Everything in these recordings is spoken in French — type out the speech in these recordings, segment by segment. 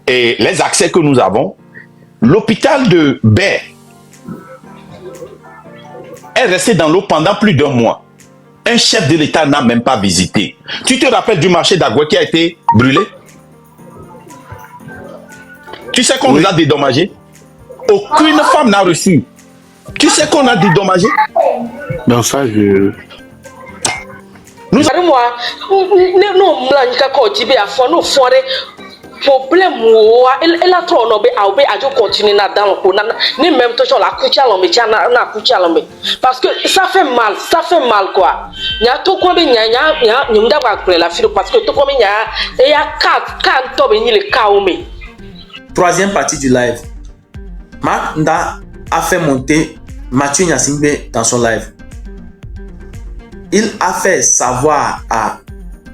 et les accès que nous avons, l'hôpital de Baie est resté dans l'eau pendant plus d'1 mois. Un chef de l'État n'a même pas visité. Tu te rappelles du marché d'Agoué qui a été brûlé? Tu sais qu'on nous a dédommagé? Aucune femme n'a reçu. Tu sais qu'on a dédommagé? Non, ça, je... Nous... problème elle a trop no be aube ajo continuer na dans ko na ni même toujours la couche à l'homme na couche à l'homme parce que ça fait mal quoi nya to ko be nya nyumda kwa kure la filo parce que to ko be nya e ya kan to be ni le kaome. Troisième partie du live. Mark Nda a fait monter Mathieu Gnassingbé dans son live. Il a fait savoir à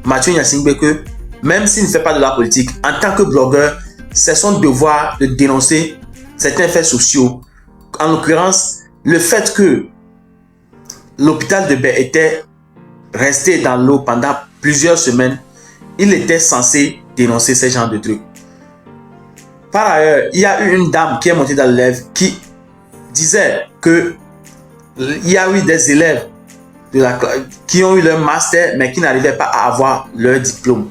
Mathieu Gnassingbé que même s'il ne fait pas de la politique, en tant que blogueur, c'est son devoir de dénoncer certains faits sociaux. En l'occurrence, le fait que l'hôpital de Baie était resté dans l'eau pendant plusieurs semaines, il était censé dénoncer ce genre de trucs. Par ailleurs, il y a eu une dame qui est montée dans le live qui disait que il y a eu des élèves qui ont eu leur master mais qui n'arrivaient pas à avoir leur diplôme.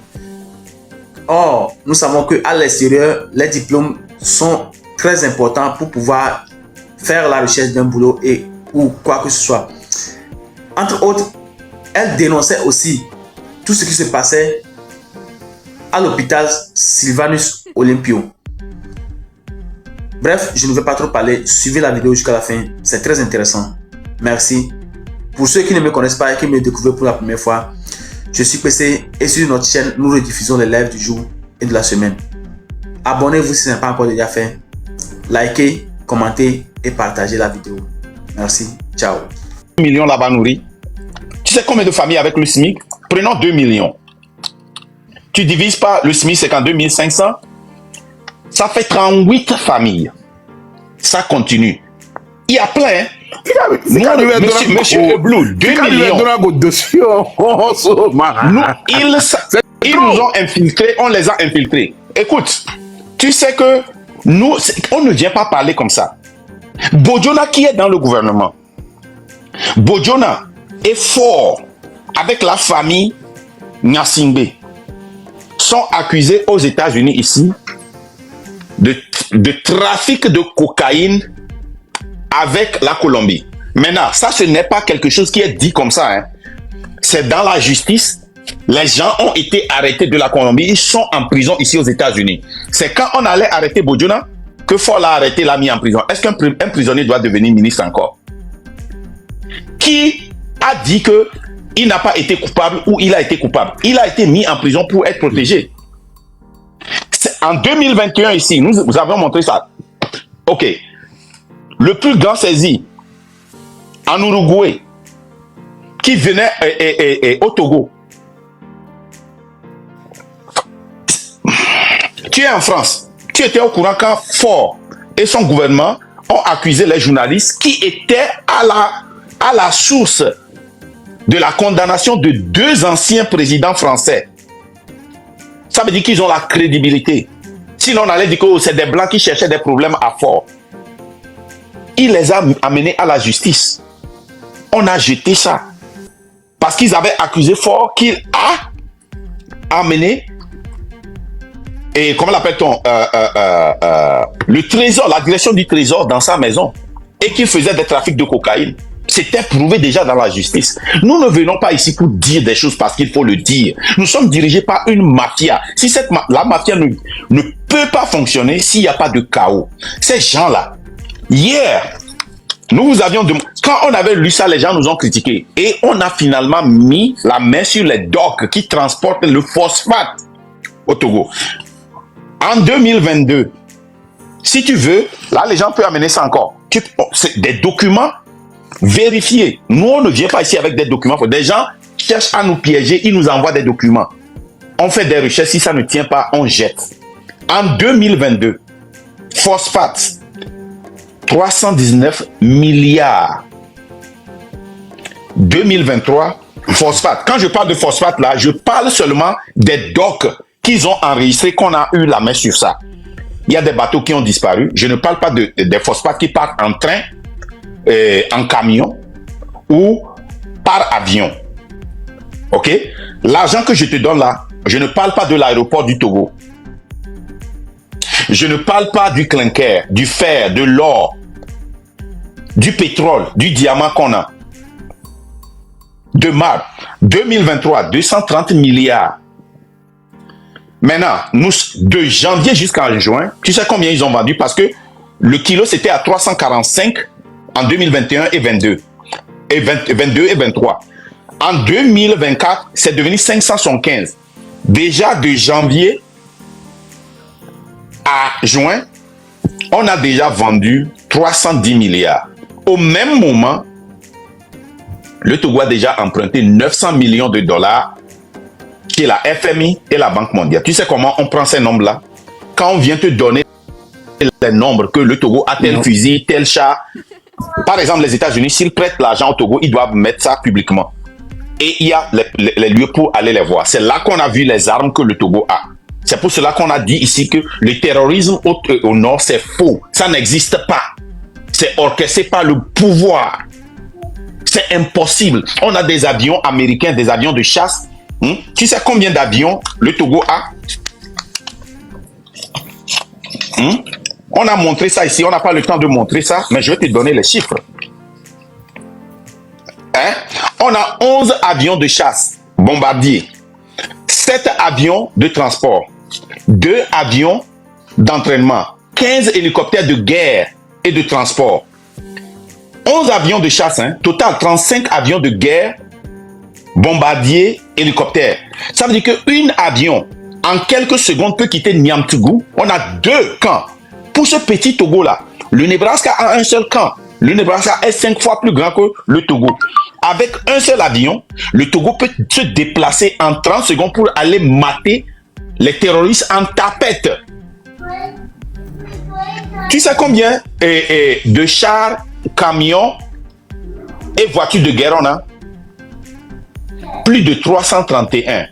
Or, nous savons qu'à l'extérieur, les diplômes sont très importants pour pouvoir faire la recherche d'un boulot ou quoi que ce soit. Entre autres, elle dénonçait aussi tout ce qui se passait à l'hôpital Sylvanus Olympio. Bref, je ne vais pas trop parler. Suivez la vidéo jusqu'à la fin. C'est très intéressant. Merci. Pour ceux qui ne me connaissent pas et qui me découvrent pour la première fois, je suis PC et sur notre chaîne, nous rediffusons les lives du jour et de la semaine. Abonnez-vous si ce n'est pas encore déjà fait. Likez, commentez et partagez la vidéo. Merci. Ciao. 2 millions là-bas nourris. Tu sais combien de familles avec le SMIC? Prenons 2 millions. Tu divises par le SMIC, c'est qu'en 2500. Ça fait 38 familles. Ça continue. Il y a plein. Monsieur Blue, 2 millions. Ils nous ont infiltrés, on les a infiltrés. Écoute, tu sais que nous, on ne vient pas parler comme ça. Bojona qui est dans le gouvernement, Bojona est fort avec la famille Gnassingbé. Sont accusés aux États-Unis ici de trafic de cocaïne avec la Colombie. Maintenant, ça, ce n'est pas quelque chose qui est dit comme ça. Hein. C'est dans la justice. Les gens ont été arrêtés de la Colombie. Ils sont en prison ici aux États-Unis. C'est quand on allait arrêter Bojona que Ford l'a arrêté, l'a mis en prison. Est-ce qu'un prisonnier doit devenir ministre encore? Qui a dit que il n'a pas été coupable ou il a été coupable? Il a été mis en prison pour être protégé. En 2021 ici, nous avons montré ça. Ok. Le plus grand saisi en Uruguay qui venait au Togo. Tu es en France. Tu étais au courant quand Ford et son gouvernement ont accusé les journalistes qui étaient à la source de la condamnation de 2 anciens présidents français. Ça veut dire qu'ils ont la crédibilité. Sinon, on allait dire que c'est des Blancs qui cherchaient des problèmes à Ford. Il les a amenés à la justice. On a jeté ça. Parce qu'ils avaient accusé Ford qu'il a amené, et comment l'appelle-t-on, le trésor, la direction du trésor dans sa maison. Et qu'il faisait des trafics de cocaïne. C'était prouvé déjà dans la justice. Nous ne venons pas ici pour dire des choses parce qu'il faut le dire. Nous sommes dirigés par une mafia. Si la mafia ne peut pas fonctionner s'il n'y a pas de chaos. Ces gens-là, hier, nous vous avions demandé, quand on avait lu ça, les gens nous ont critiqué. Et on a finalement mis la main sur les docks qui transportent le phosphate au Togo. En 2022, si tu veux, là, les gens peuvent amener ça encore. C'est des documents vérifiés. Nous, on ne vient pas ici avec des documents. Des gens cherchent à nous piéger, ils nous envoient des documents. On fait des recherches, si ça ne tient pas, on jette. En 2022, phosphate, 319 milliards. 2023, phosphate. Quand je parle de phosphate, là, je parle seulement des docks qu'ils ont enregistrés, qu'on a eu la main sur ça. il y a des bateaux qui ont disparu. Je ne parle pas des phosphates qui partent en train, en camion ou par avion. Ok? L'argent que je te donne là, je ne parle pas de l'aéroport du Togo. Je ne parle pas du clinker, du fer, de l'or, du pétrole, du diamant qu'on a. De marbre. 2023, 230 milliards. Maintenant, de janvier jusqu'en juin, tu sais combien ils ont vendu? Parce que le kilo, c'était à 345 en 2021 et 22. Et 22 et 23. En 2024, c'est devenu 575. Déjà de janvier à juin, on a déjà vendu 310 milliards. Au même moment, le Togo a déjà emprunté 900 millions de dollars chez la FMI et la Banque mondiale. Tu sais comment on prend ces nombres-là? Quand on vient te donner les nombres que le Togo a tel fusil, tel char. Par exemple, les États-Unis, s'ils prêtent l'argent au Togo, ils doivent mettre ça publiquement. Et il y a les lieux pour aller les voir. C'est là qu'on a vu les armes que le Togo a. C'est pour cela qu'on a dit ici que le terrorisme au nord, c'est faux. Ça n'existe pas. C'est orchestré par le pouvoir. C'est impossible. On a des avions américains, des avions de chasse. Tu sais combien d'avions le Togo a? On a montré ça ici. On n'a pas le temps de montrer ça, mais je vais te donner les chiffres. On a 11 avions de chasse bombardiers, 7 avions de transport, 2 avions d'entraînement, 15 hélicoptères de guerre et de transport, 11 avions de chasse, total 35 avions de guerre, bombardiers, hélicoptères. Ça veut dire qu'un avion, en quelques secondes, peut quitter Niamtougou. On a 2 camps. Pour ce petit Togo-là, le Nebraska a un seul camp. Le Nebraska est 5 fois plus grand que le Togo. Avec un seul avion, le Togo peut se déplacer en 30 secondes pour aller mater les terroristes en tapette. Tu sais combien de chars, camions et voitures de guerre on a? Plus de 331.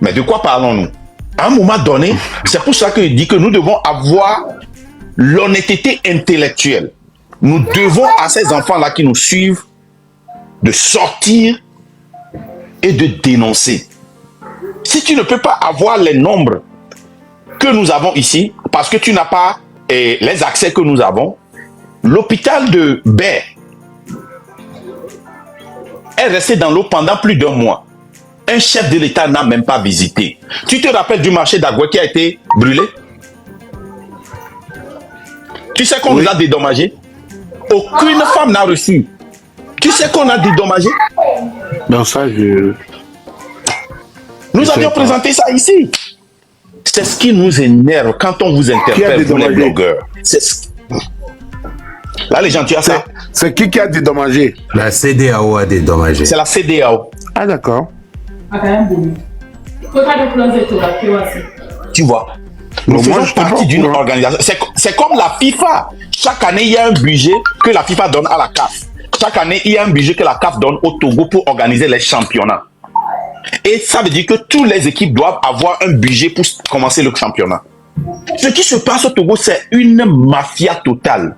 Mais de quoi parlons-nous? À un moment donné, c'est pour ça que je dis que nous devons avoir l'honnêteté intellectuelle. Nous devons à ces enfants-là qui nous suivent de sortir et de dénoncer. Si tu ne peux pas avoir les nombres que nous avons ici, parce que tu n'as pas les accès que nous avons, l'hôpital de Baie est resté dans l'eau pendant plus d'1 mois. Un chef de l'État n'a même pas visité. Tu te rappelles du marché d'Agoué qui a été brûlé? Tu sais qu'on nous a dédommagé? Aucune femme n'a reçu. Tu sais qu'on a dédommagé? Non, ça, Nous avions présenté ça ici. C'est ce qui nous énerve quand on vous interpelle, vous les blogueurs. Là, les gens, tu as ça. C'est qui a dédommagé? La CEDEAO a dédommagé. C'est la CEDEAO. Ah, d'accord. Tu vois, nous faisons partie d'une organisation. C'est comme la FIFA. Chaque année, il y a un budget que la FIFA donne à la CAF. Chaque année, il y a un budget que la CAF donne au Togo pour organiser les championnats. Et ça veut dire que toutes les équipes doivent avoir un budget pour commencer le championnat. Ce qui se passe au Togo, c'est une mafia totale.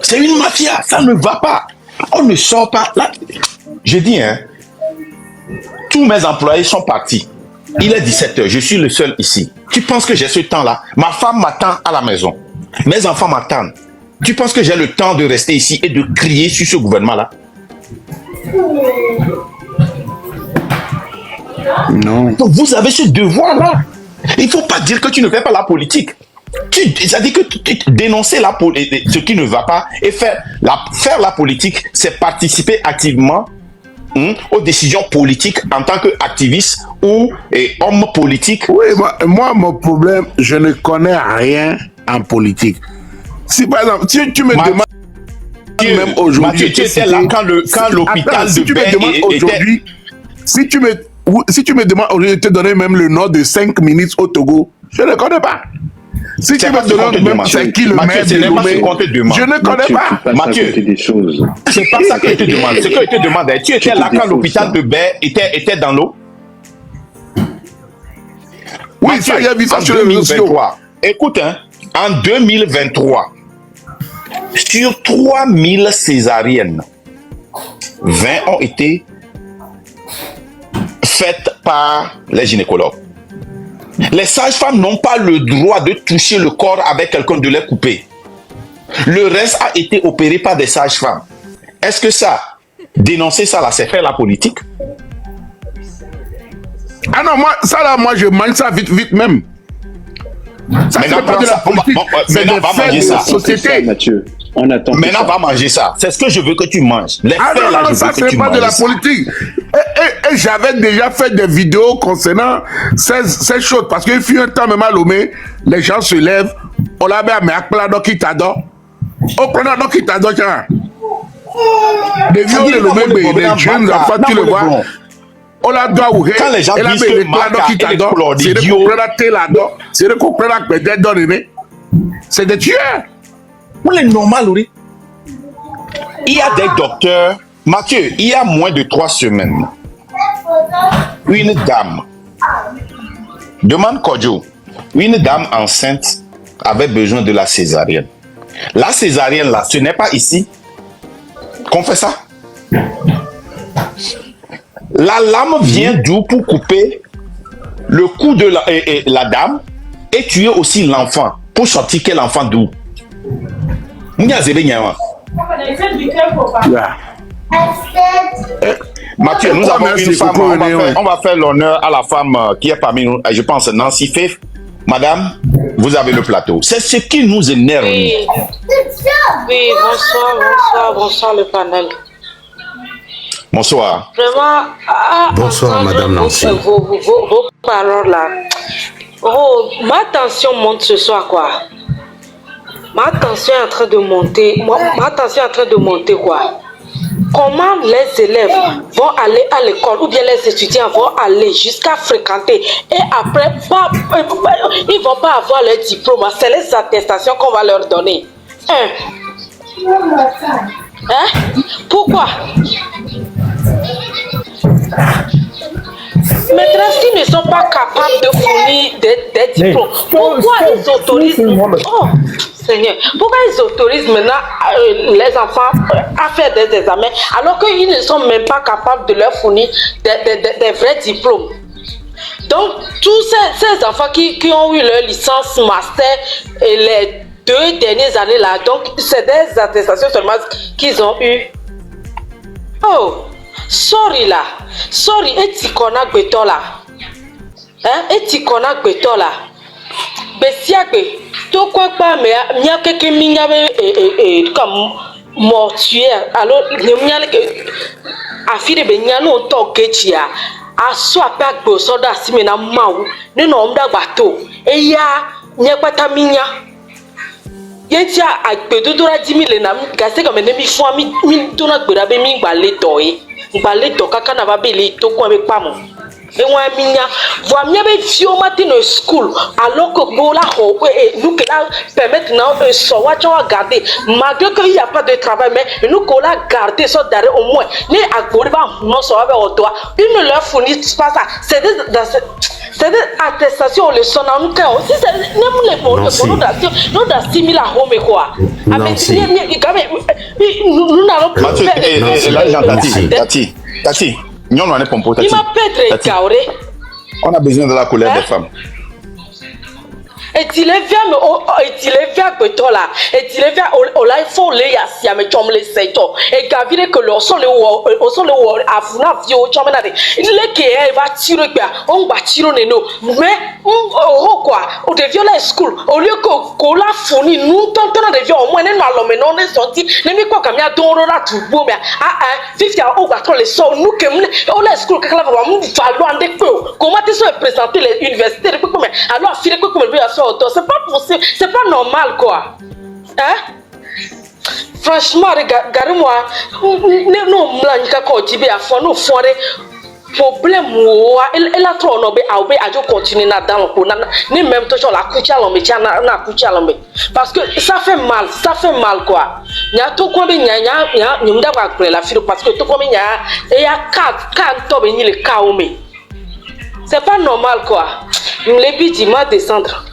C'est une mafia, ça ne va pas. On ne sort pas. Là, je dis, tous mes employés sont partis. Il est 17h, je suis le seul ici. Tu penses que j'ai ce temps-là? Ma femme m'attend à la maison. Mes enfants m'attendent. Tu penses que j'ai le temps de rester ici et de crier sur ce gouvernement-là? Non. Donc vous avez ce devoir-là. Il ne faut pas dire que tu ne fais pas la politique. C'est-à-dire que dénoncer ce qui ne va pas et faire la politique, c'est participer activement aux décisions politiques en tant qu'activiste ou homme politique. Oui, moi, mon problème, je ne connais rien en politique. Si par exemple, tu me demandes même aujourd'hui... Mathieu, tu étais là quand l'hôpital de Baie était... Si tu me demandes aujourd'hui de te donner même le nom de 5 ministres au Togo, je ne connais pas. Si tu me demandes même c'est qui le maire de Lomé, je ne connais pas. Mathieu, c'est pas ça que je te demande. Ce que je te demande, tu étais là quand l'hôpital de Baie était dans l'eau? Oui, ça, j'ai vu ça sur les réseaux sociaux. Écoute, hein, en 2023, sur 3000 césariennes, 20 ont été faites par les gynécologues. Les sages-femmes n'ont pas le droit de toucher le corps avec quelqu'un, de les couper. Le reste a été opéré par des sages-femmes. Est-ce que ça, dénoncer ça là, c'est faire la politique? Ah non, moi, ça là, moi je mange ça vite, vite même. Ça, c'est pas de la politique, c'est des faits de société. Mathieu. On attend. Maintenant, va manger ça. C'est ce que je veux que tu manges. Les ah non, non, ça, c'est pas de la politique. Et j'avais déjà fait des vidéos concernant ces choses. Parce qu'il fut un temps, même à Lomé, les gens se lèvent, on l'a mis à Méakpla, donc il t'adore. On prend donc il t'adore, tiens. Des vieux de Lomé, des jeunes enfants, tu le vois. On l'a doit ou quand les gens disent que Maka est c'est de comprendre la télé là-dedans, c'est de comprendre la peut-être donner. C'est des tueurs. On est normal, oui. Il y a des docteurs. Mathieu, il y a moins de 3 semaines, une dame, demande Kodjo, une dame enceinte avait besoin de la césarienne. La césarienne, là, ce n'est pas ici qu'on fait ça. La lame vient d'où pour couper le cou de la dame et tuer aussi l'enfant. Pour sortir quel enfant d'où? Mathieu, nous avons une femme, on va faire l'honneur à la femme qui est parmi nous, je pense Nancy Faith. Madame, vous avez le plateau. C'est ce qui nous énerve. Oui, bonsoir le panel. Bonsoir. Vraiment, bonsoir Madame Nancy. Vos paroles là. Oh, ma tension monte ce soir quoi. Ma tension est en train de monter. Ma tension est en train de monter quoi. Comment les élèves vont aller à l'école ou bien les étudiants vont aller jusqu'à fréquenter et après ils vont pas avoir leur diplôme. C'est les attestations qu'on va leur donner. Pourquoi? Maîtresses qui ne sont pas capables de fournir des diplômes, pourquoi ils autorisent? Oh Seigneur, pourquoi ils autorisent maintenant les enfants à faire des examens alors qu'ils ne sont même pas capables de leur fournir des vrais diplômes? Donc, tous ces enfants qui ont eu leur licence master et les 2 dernières années là, donc c'est des attestations seulement qu'ils ont eu. Oh, sorry là, sorry, et tu connais Beto là, et tu connais Beto là, Bessiabe, tu quoi pas mais il y a quelqu'un qui comme mortuaire, alors il y a que affaire de benyano toketia, a soit pas que soda simena mau, ne nom da bateau, et ya n'y pas ta minya. Yetia a pedodora 10 000 na gase comme ne mi fo mi tona gbera be mi gbale to kaka na ba bele to ko be pamo e wa minya vo amia be fio matin no school alors que bola ho nous que la permettre na so wa garder malgré qu'il y a pas de travail mais nous qu'on la garder so d'arrêt au moins ni agbori ba no so ba o doa ils ne leur fournissent pas ça c'est des attestations les son en cas aussi c'est même les pour nous dans 6 000 à home quoi nous n'allons plus Tati, on a besoin de la colère des femmes. Et tu les viens que toi là, et tu les viens au live faut les yassia mais tu me les sais toi et gavire que leur son le afuna vio tu me n'ade les qui va tirer bien on va tirer neno mais oh quoi au devient la school au lieu que la fourni nous tentons de vio au moins ne malo mais non est sorti ne mi quoi comme ya don la tout beau mais fifty au va les so nous que on la school que la va nous falloir de peu comment tu se présenter les universités mais alors filer que comme c'est pas possible, c'est pas normal quoi. Hein? Franchement, regarde-moi, nous blanca quoi tu à fond, nous font problème elle a trop nobé à continuer là dans ni même toujours la coucha l'homme na coucha l'homme parce que ça fait mal quoi. Nya to ko be nya nyumda kwa la filo parce que to ko be nya e ya ka to be ni le ka o me. C'est pas normal quoi. Les bidis, moi descendre.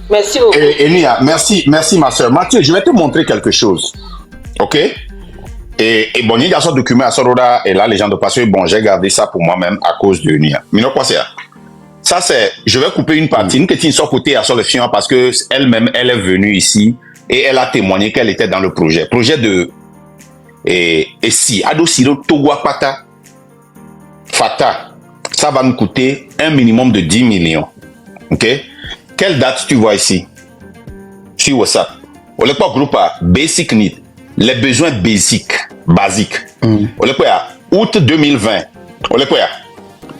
Merci beaucoup. Enia, merci ma soeur. Mathieu, je vais te montrer quelque chose. Ok? Et bon, il y a ce document à Soroda et là, les gens de parce que bon, j'ai gardé ça pour moi-même à cause de Nia. Mais non, quoi c'est ça? C'est, je vais couper une partie. Une petite sorte côté à sur le film parce que elle-même, elle est venue ici et elle a témoigné qu'elle était dans le projet. Projet de, et si, Ado Siro Togwa Pata, Fata, ça va nous coûter un minimum de 10 millions. Ok? Quelle date tu vois ici? Sur WhatsApp. On n'est pas groupe à Basic Need. Les besoins basiques. On est quoi? Août 2020. On est quoi?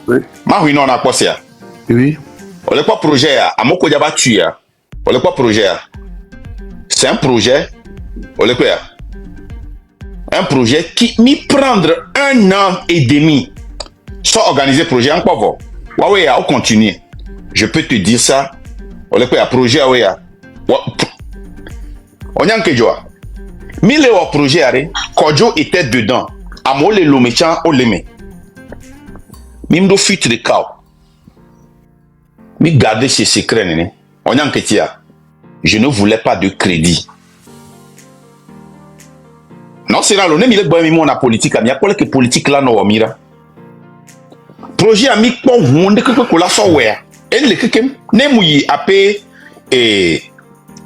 Oui. Ma oui, non, on a quoi ça? Oui. On est quoi projet? À Moko Diaba Tuya. On est quoi projet? C'est un projet. On est quoi? Un projet qui m'y prendre 1 an et demi. Soit organiser projet en quoi? Ouais, on continue. Je peux te dire ça. On est quoi? Projet, ouais. On y a un kejoa. Mille au projet, Kodjo était dedans. Amo le lomechan o leme. Mimdo fuite de cao. Mi garder ses secrets, on y a un ketia. Je ne voulais pas de crédit. Non, c'est là, l'on est mis le boy, on a politique, mais il y a pas que politique là, non, mira. Projet a mis pour monde que la software. Et le kekem, ne mouille appé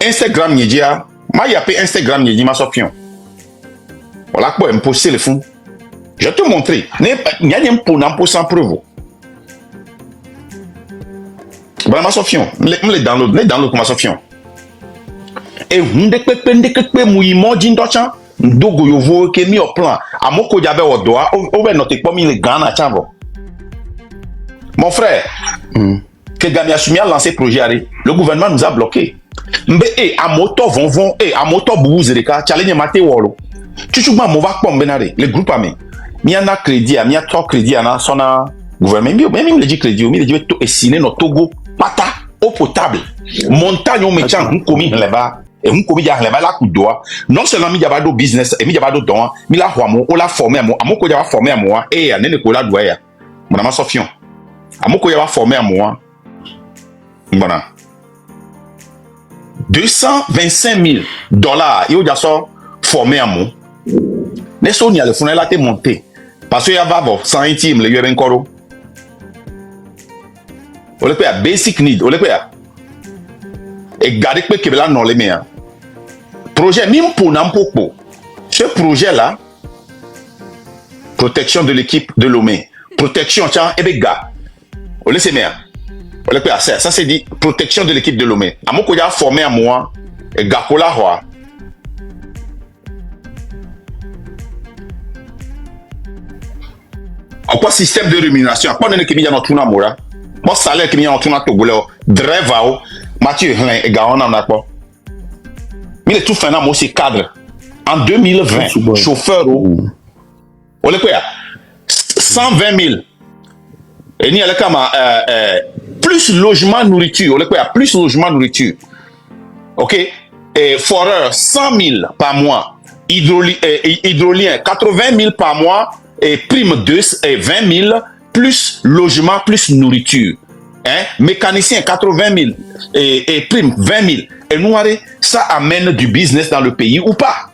Instagram nidia. Ma y a pas Instagram nidia ma sofion. Voilà quoi, me poser le fond. Je vais te montrer. N'y a rien pour n'importe sans preuve. Voilà ma sofion. Me le download comme sofion. Et on de mouille mordin d'ochan. Dogo yovo ke mi au plan. A moko diabe au doigt. On va noter pas mi le gana chavo. Mon frère. Que Gambia Sumia a lancé le projet, le gouvernement nous a bloqué. Mais à moto vont à moto bouzereka challenge maté wolo. Tu joues ma mova pom benare le groupe ami. Mi ana crédit, mi a trop crédit ana sona gouvernement même le dit crédit, mi le dit to esiner no Togo pata eau potable. Montagne on mettant on commis là-bas et on commis là-bas la coup doigt. Non seulement mi diaba do business et mi diaba do don, mi la hoamo o la former à moi, amoko diaba former à moi et ane Nicolas Douaya. Mon ama Sofion. Amoko diaba former à moi. Voilà. $225 000. Il y a ça formé à moi. Les sons y a le fond là t'es monté. Parce que y a pas sans intime le y a encore. On le paye basic need. On le paye. Et garder que là non les meilleurs. Projet même pour n'importe. Ce projet là. Protection de l'équipe de Lomé. Protection tiens et les gars. On le sait meilleur. Ça c'est dit protection de l'équipe de Lomé. À mon côté formé à moi et Gakola Hoa. Encore système de rémunération. Pas de qui vient en tourna mora. Moi salaire qui vient en tourna Togoleo. Driver Mathieu et Gaon en a pas. Mais le tout fin moi c'est cadre. En 2020 chauffeur on le quoi 120 000. Et ni comme plus logement nourriture, on le quoi plus logement nourriture. OK, et foreur 100 000 par mois, hydrolien 80 000 par mois et prime 2 et 20 000 plus logement plus nourriture. Hein, mécanicien 80 000 et prime 20 000. Et nous ça amène du business dans le pays ou pas?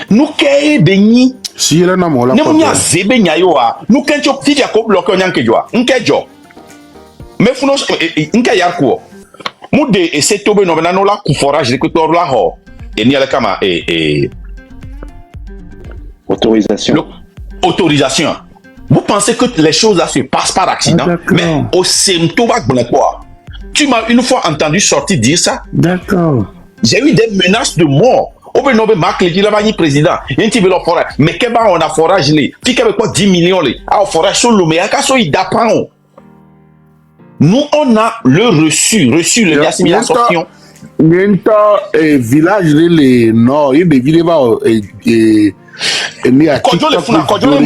Nous qu'est béni. Si elle n'a pas nous n'y a zebe nyayoa nous qu'est-ce que tu as bloqué on yanke joa on qu'est jo mais faut nous on qu'est yarko nous de essayer de tomber non la coup forage de couture là ho et ni à la kama autorisation. Autorisation. Vous pensez que les choses là se passent par accident? Mais au symptôme quoi? Tu m'as une fois entendu sortir dire ça? D'accord. J'ai eu des menaces de mort. On peut nommer Marc Légi, là, président. Il y a un petit peu de forage. Mais qu'est-ce qu'on a forage? Puis qu'avec quoi 10 millions? Ah, forage sur le meilleur. Qu'est-ce qu'il d'apprend? Nous, on a le reçu le assimilation. Il y a un village les nord, il y a des villages Kodjo le funa, Kodjo le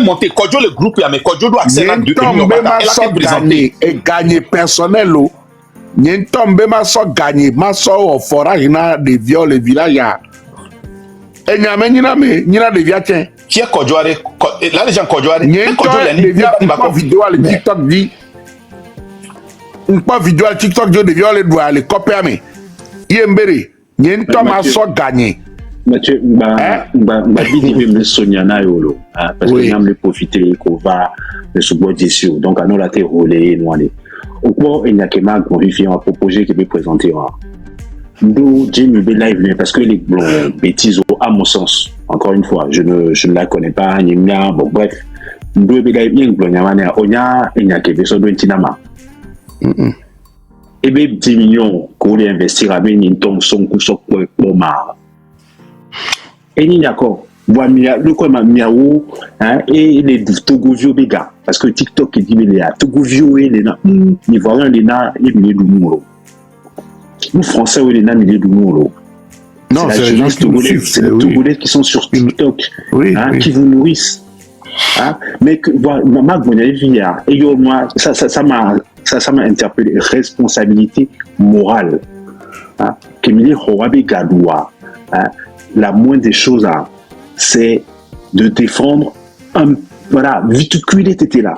monté, Kodjo le groupe, mais Kodjo doit accéder de gagner et gagner personnel. Il y a un tombé ma so gagner, ma so au forage na de viol les villages. Et n'y a même ni na des viatien. tu es Kodjoare, là les gens Kodjoare, il y a une vidéo à le TikTok dit une vidéo à TikTok dit devient le doigt les copier mais yembere il y a une temps à so gagner. Mathieu, me Sonyana yolo, parce que nous avons profité qu'on va le sous-bois d'ici, donc à nous la terre roulée, nous allons. Au cours, il y a que Marc Bonifay a proposé qu'il peut présenter. Nous, Jimmy Live, parce que les bêtises, à mon sens, encore une fois, je ne la connais pas, bon, bref, nous, Live, il y a que besoin de Tinama. Et bien, 10 millions qu'on les investir à une tombe son coup pour marre. Et il y a encore, le quoi miaou, et les Togovio Bega, parce que TikTok dit, mais il y a Togovio et les Ivoiriens, les na, et les Doumouro. Nous, Français, les na, les Doumouro. Non, c'est les gens qui nous suivent. C'est les Togolais qui sont sur TikTok, qui vous nourrissent. Mais que, voilà, Marc Bonifay, et moi, ça m'a interpellé, responsabilité morale. Kémili Horabe Gadoua. La moindre des choses, c'est de défendre voilà, vite cuilé était là.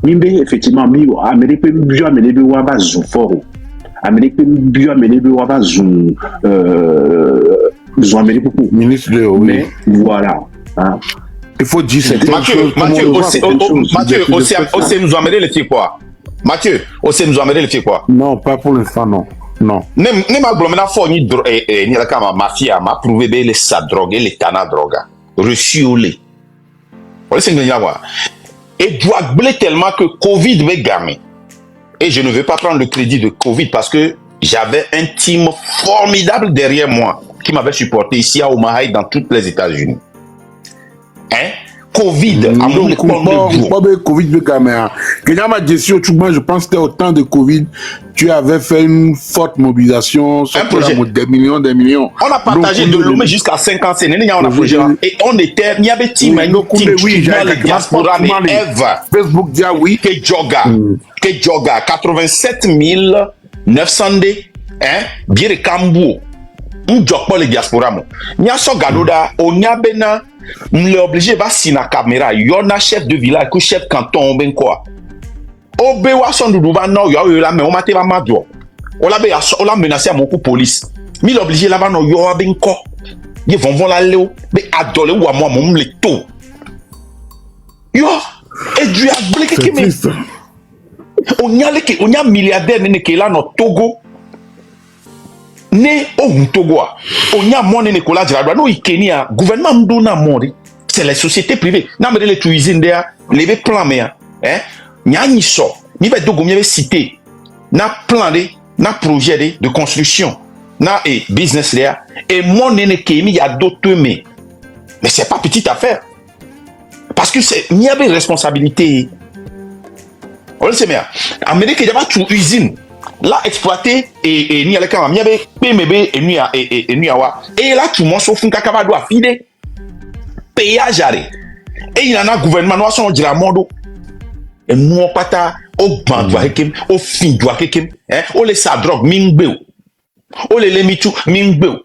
Mimbe, effectivement, Amérique bio amené de waba zou foro. Amérique bio amené de waba zou Amérique beaucoup. Ministre de mais voilà. Il faut dire cette Mathieu, aussi nous amener le fait quoi? Mathieu, aussi nous amener le fait quoi? Non, pas pour l'instant, non. Non. Ne ma glomena fo ni la kama mafia m'a prouvé be les sa drogue les tana droga reçu ou les. On sait que et doit blé tellement que Covid me gamé. Et je ne veux pas prendre le crédit de Covid parce que j'avais un team formidable derrière moi qui m'avait supporté ici à Omaha et dans toutes les États-Unis. Hein? Covid, Covid, je pense que c'était au temps de Covid, tu avais fait une forte mobilisation, des millions. On a partagé de Lomé jusqu'à 50 ans, on a projet, et on était, il y avait team, les diaspora, mais Eva, Facebook, oui, que Joga, 87 900 hein, bien de Kambo, on joue pas les diaspora, il y a son gadoda, on y a bena, on est obligé de si na caméra, il y a un chef de village, que chef canton, ben quoi. Obe wa son duduba non, il y a eu la mais on m'a été mamadou. On l'a menacé à mon coup police. Mais l'obligé là-bas non, il y a ben quoi. Ils vont la léo, mais adolé ou à moi, mon le tout. Yo, et du a bloqué qui me. On y a milliardaire qui est là dans Togo. Ne au Togo, on y a mon Nicolas Diradwa, no Kenya, gouvernement m'dona mori, c'est les sociétés privées. Na me les cuisines derrière, les plans mais hein, nya ni so, ni va dogo mi cité, na plan na projet de construction, na et business derrière, et mon Kenya y a d'autres mais c'est pas petite affaire, parce que c'est il y a des responsabilités. On le sait bien, Amérique y a pas toute usine. Là exploité et ni avec un miabe PMB et nuit et là tout le monde sauf un kakaba doit filer payage et il y en a gouvernement noir son de la monde et nous pata au ban doit hekem au fin doit hekem hein on les sa drogue mingbe on les lemitu mingbe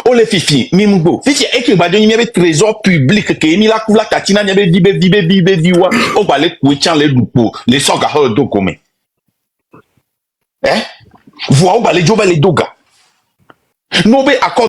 on les fifi mingbe fifi et que ba de miabe trésor public que ni la couvla katina miabe vibe viwa on va les couchan les lupo les soga ho do comme hein? Voir où les doga. Nous accord